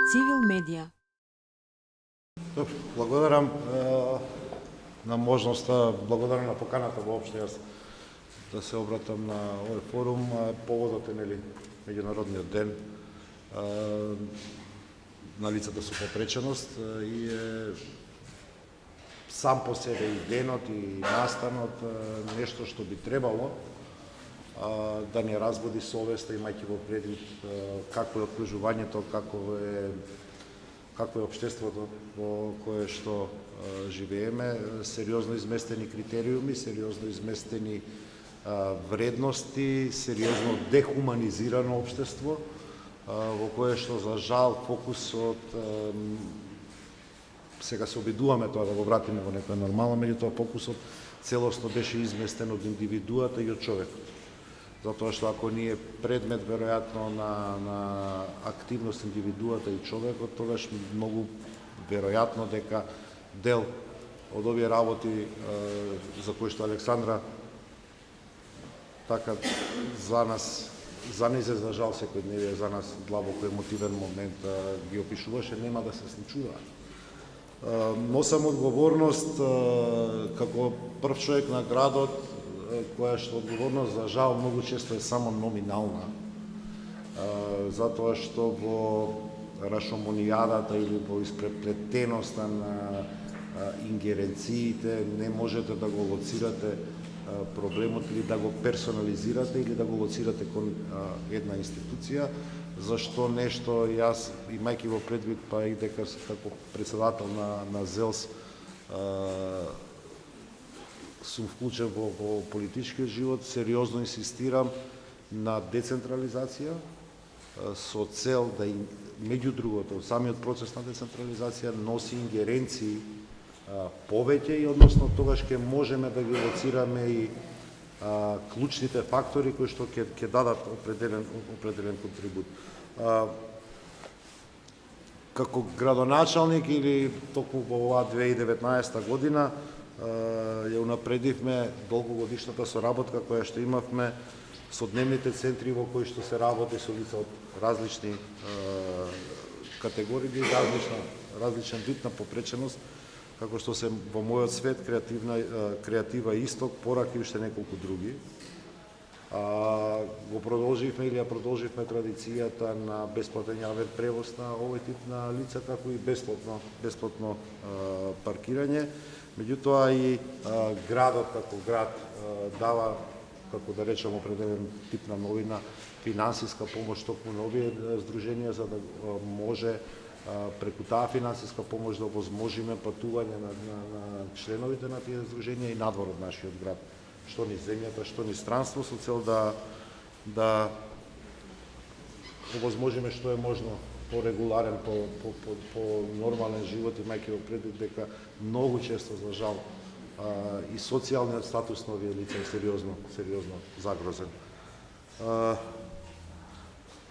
Цивил медија. Добро, благодарам на можноста, благодарам на поканата воопшто јас да се обратам на овој форум. Поводот е меѓународниот ден на лицата со попреченост и е сам по себе и денот и настанот нешто што би требало да не разбуди совеста, имајќи во предвид какво е окружувањето, какво е општеството во кое што живееме, сериозно изместени критериуми, сериозно изместени вредности, сериозно дехуманизирано општество, во кое што за жал фокусот сега се обидуваме тоа да го вратиме во некоја нормална, меѓутоа фокусот целосно беше изместен од индивидуата и од човекот. Затоа што ако ние предмет веројатно на активност индивидуата и човекот, тогаш многу веројатно дека дел од овие работи за кои што Александра така за нас, за жал секојдневие, за нас длабоко емотивен момент ги опишуваше, нема да се случуваат. Носам одговорност како прв човек на градот, која што одговорност за жал многу често е само номинална, затоа што во рашомонијадата или во испреплетеноста на ингеренциите не можете да го лоцирате проблемот или да го персонализирате или да го лоцирате кон една институција, зашто нешто јас, имајќи во предвид па и дека како председател на ЗЕЛС сум вклучен во политичкиот живот, сериозно инсистирам на децентрализација со цел да меѓу другото самиот процес на децентрализација носи ингеренции повеќе и односно тогаш ќе можеме да ги лоцираме и клучните фактори кои што ќе дадат определен контрибут. Како градоначалник или токму во оваа 2019 година ја унапредивме долгогодишната соработка која што имавме со дневните центри во кои што се работи со лица од различни категории, различен вид на попреченост, како што се во мојот свет креатива Исток, Порак и уште неколку други. Го продолживме или ја продолживме традицијата на бесплатен јавен превоз на овој тип на лица, како и бесплатно паркирање. Меѓутоа и градот како град дава, како да речем, определен тип на новина, финансиска помош токму на овие здруженија, за да може преку таа финансиска помош да овозможиме патување на членовите на тие здруженија и надвор од нашиот град, што ни земјата, што ни странство, со цел да овозможиме што е можно по-регуларен, по нормален живот, имајќи во предвид дека многу често, за жал, и социјалниот статус на овие лица е сериозно загрозен.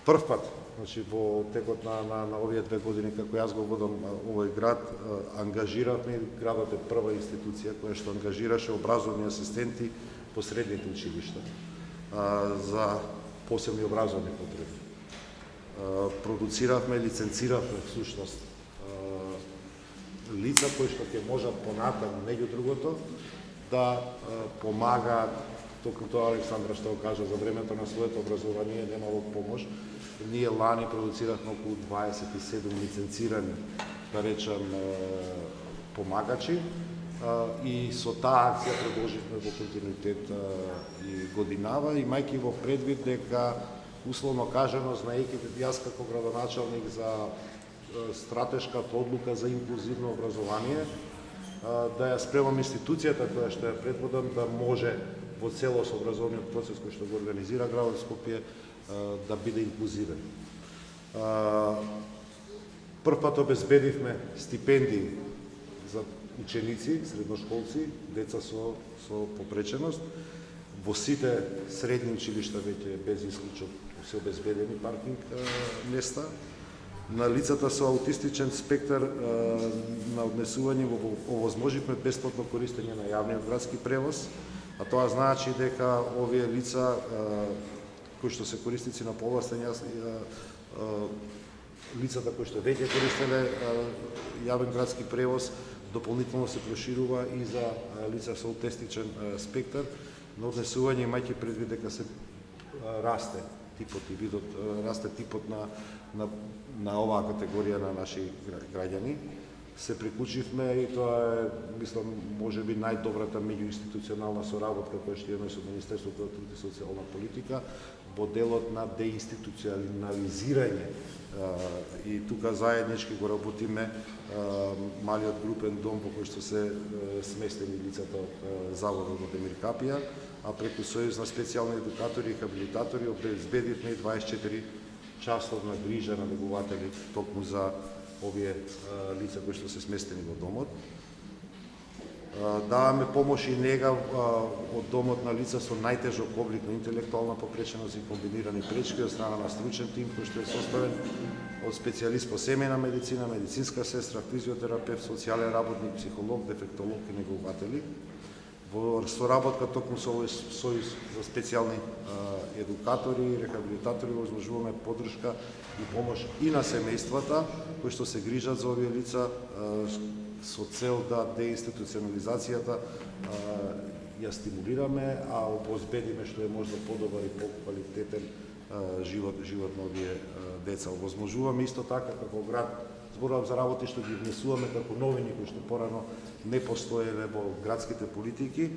Прв пат, значи, во текот на овие 2 години, како јас го водам овој град, ангажиравме, градот е прва институција која што ангажираше образовни асистенти по средните училишта за посебни образовни потреби. Продуциравме, лиценциравме всушност лица кои што ќе можат понатаму, меѓу другото, да помагаат, токму тоа Александра што го кажа, за времето на своето образование немало помош. Ние лани продуциравме околу 27 лиценцирани, да речам, помагачи, и со таа акција продолживме во континуитет и годинава, имајќи во предвид дека, условно кажано, знаејќи јас како градоначалник за стратешката одлука за инклузивно образование, да ја спремам институцијата која што ја предводам да може во целост образовниот процес кој што го организира градот Скопје да биде инклузивен. Прв пат обезбедивме стипендии за ученици, средношколци, деца со попреченост. Во сите средни училишта веќе без исклучок се обезбедени паркинг места. На лицата со аутистичен спектар на однесување овозможивме бесплатно користење на јавниот градски превоз, а тоа значи дека овие лица кои што се корисници на повластен лицата кои што веќе користеле јавен градски превоз, дополнително се проширува и за лица со аутистичен спектар, на однесување имајќи предвид дека се расте типот и видот, расте типот на оваа категорија на наши граѓани. Се приклучивме и тоа е, мислам, можеби најдобрата меѓуинституционална соработка која што имаме со Министерството за труд и социјална политика во делот на деинституционализирање и тука заеднички го работиме малиот групен дом во кој што се сместени лицата од Заводот во Демир Капија, а преку Сојуз на специјални едукатори и хабилитатори обезбедивме 24 часовна грижа на негователи токму за овие лица кои што се сместени во домот. Даваме помош и нега од домот на лица со најтежок облик на интелектуална попреченост и комбинирани пречки од страна на стручен тим кој што е составен од специјалист по семејна медицина, медицинска сестра, физиотерапевт, социјален работник, психолог, дефектолог и негователи. Во соработка токму со овој Сојуз за специјални едукатори и рехабилитатори возможуваме поддршка и помош и на семејствата кои што се грижат за овие лица со цел да деинституционализацијата ја стимулираме, а обезбедиме што е можда подобар и поквалитетен живот на овие деца. Овозможуваме исто така како град, зборувам за работи што ги внесуваме како новини кои што порано не постоеле во градските политики,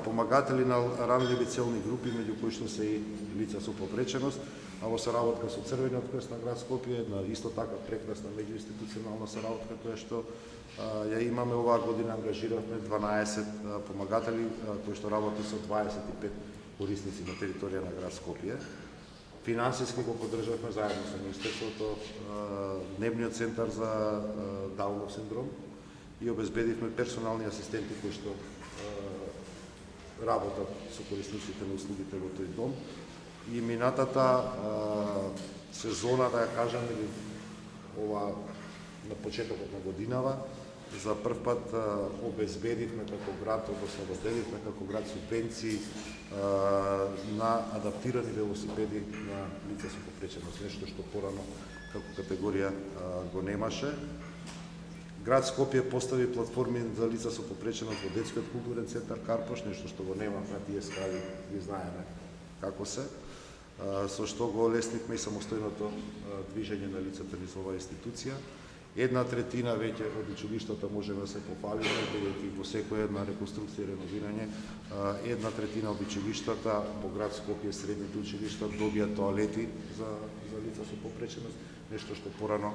помагатели на ранливи целни групи, меѓу кои што се и лица со попреченост, а во соработка со Црвениот крст на град Скопје, на исто така прекрасна меѓуинституционална соработка која што ја имаме оваа година, ангажиравме 12 помагатели кои што работат со 25 корисници на територија на град Скопје. Финансиски го поддржавме заедно со Министерството Дневниот центар за Даунов синдром и обезбедивме персонални асистенти кои што работат со корисниците на услугите во тој дом. И минатата сезона, да ја кажам, или ова на почетокот на годинава, за прв пат обезбедивме како град, односно доделивме како град субвенции на адаптирани велосипеди на лица со попреченост, нешто што порано како категорија го немаше. Град Скопје постави платформи за лица со попреченост во детскиот културен центар Карпош, нешто што го нема на тие скали, ги знаеме како се, со што го олеснивме и самостојното движење на лицата низ оваа институција. 1/3 веќе од училиштата можеме да се пофалиме, бидејќи во секоја една реконструкција и реновирање, 1/3 од училиштата во град Скопје, средните училишта, добија тоалети за лица со попреченост, нешто што порано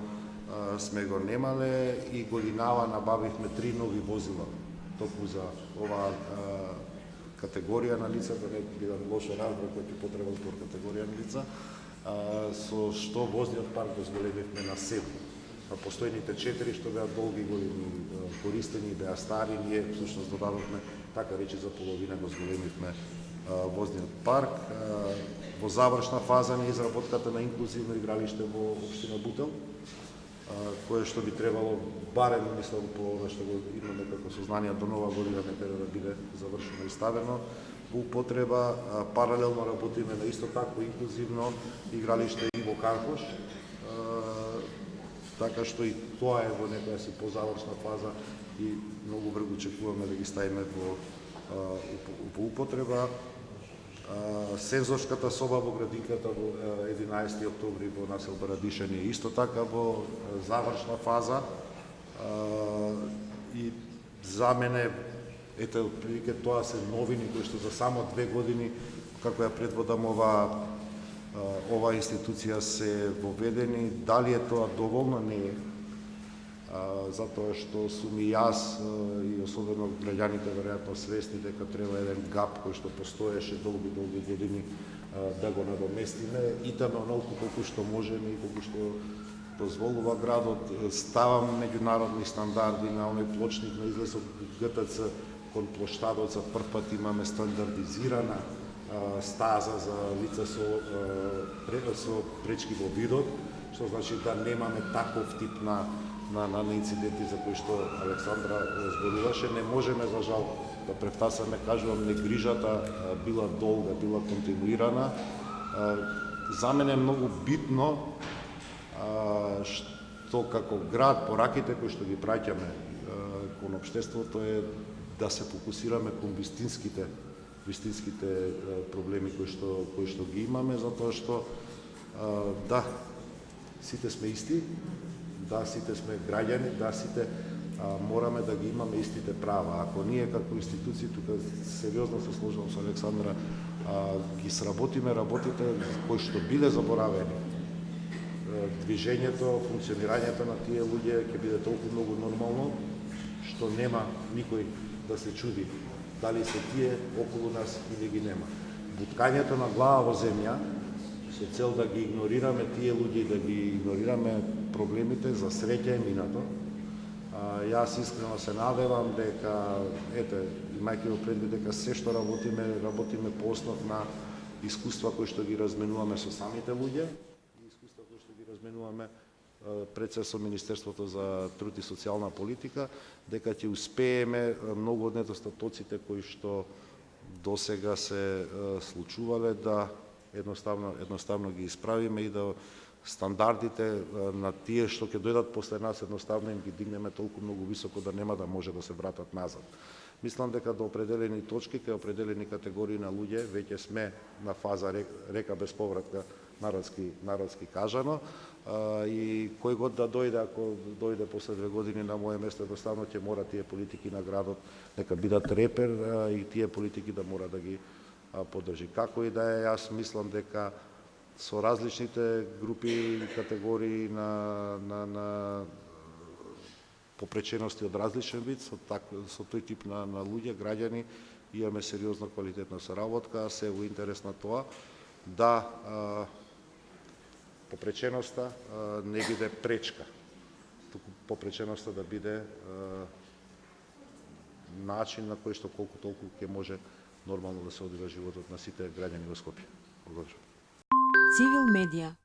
сме го немале, и годинава набавивме 3 нови возила токму за оваа категорија на лица, да не бидам лошо разбран кој ќе потреба збор категорија на лица, со што возниот парк го зголемивме на 7. Постојните 4 што беа долги години користени, беа стари, ние всушност додадовме, така речи за половина го зголемивме возниот парк. Во завршна фаза на изработката на инклузивно игралиште во општина Бутел, кое што би требало барем, мислам, по она што го имаме како сознание до нова година некаде да биде завршено и ставено во употреба. Паралелно работиме на исто такво инклузивно игралиште и во Карпош, така што и тоа е во некоја си позавршна фаза и многу брзо очекуваме да ги ставиме во употреба. Сензорската соба во градинката во 11 октомври во насел Барадишани е исто така во завршна фаза, и за мене ете отприлike тоа се новини кои што за само 2 години како ја предводам ова институција се воведени. Дали е тоа доволно? Не е. Затоа што сум и јас и особено граѓаните веројатно свесни дека треба еден гап кој што постоеше долги години да го надоместиме, и таме онолку колку што можеме и колку што дозволува градот. Ставам меѓународни стандарди на оној плочник на излезот ГТЦ кон плоштадот. За прв пат имаме стандардизирана стаза за лица со пречки во видот, што значи да немаме таков тип на инциденти за кои што Александра зборуваше. Не можеме, за жал, да превтасаме, кажувам, негрижата била долга, била континуирана. За мене е многу битно што како град пораките кои што ги праќаме кон општеството е да се фокусираме кон вистинските проблеми кои што ги имаме, затоа што да, сите сме исти, да, сите сме граѓани, да, сите мораме да ги имаме истите права. Ако ние како институции, тука сериозно се сложам со Александра, ги сработиме работите кои што биле заборавени, движењето, функционирањето на тие луѓе ќе биде толку многу нормално, што нема никој да се чуди дали се тие околу нас или ги нема. Буткањето на глава во земја со цел да ги игнорираме тие луѓе, да ги игнорираме проблемите, за среќа е минато. Јас искрено се надевам дека, имајќи во предвид дека се што работиме по основ на искуства кои што ги разменуваме со самите луѓе, и искуства кои што ги разменуваме пред се со Министерството за труд и социјална политика, дека ќе успееме многу од недостатоците кои што досега се случувале да едноставно ги исправиме и да стандардите на тие што ќе дојдат после нас едноставно им ги дигнеме толку многу високо да нема да може да се вратат назад. Мислам дека до определени точки, кај определени категории на луѓе, веќе сме на фаза река без повратка, народски кажано, и кој год да дојде, ако дојде после 2 години на моје место, едноставно ќе мора тие политики на градот нека бидат репер и тие политики да мора да ги поддржи. Како и да е, јас мислам дека со различните групи и категории на попречености од различен вид, со тој тип на луѓе, граѓани, имаме сериозна квалитетна соработка, а се во интерес на тоа да попреченоста не биде пречка, туку попреченоста да биде начин на кој што колку толку ќе може нормално да се одвива животот на сите граѓани во Скопје. Благодарам. Цивил медија.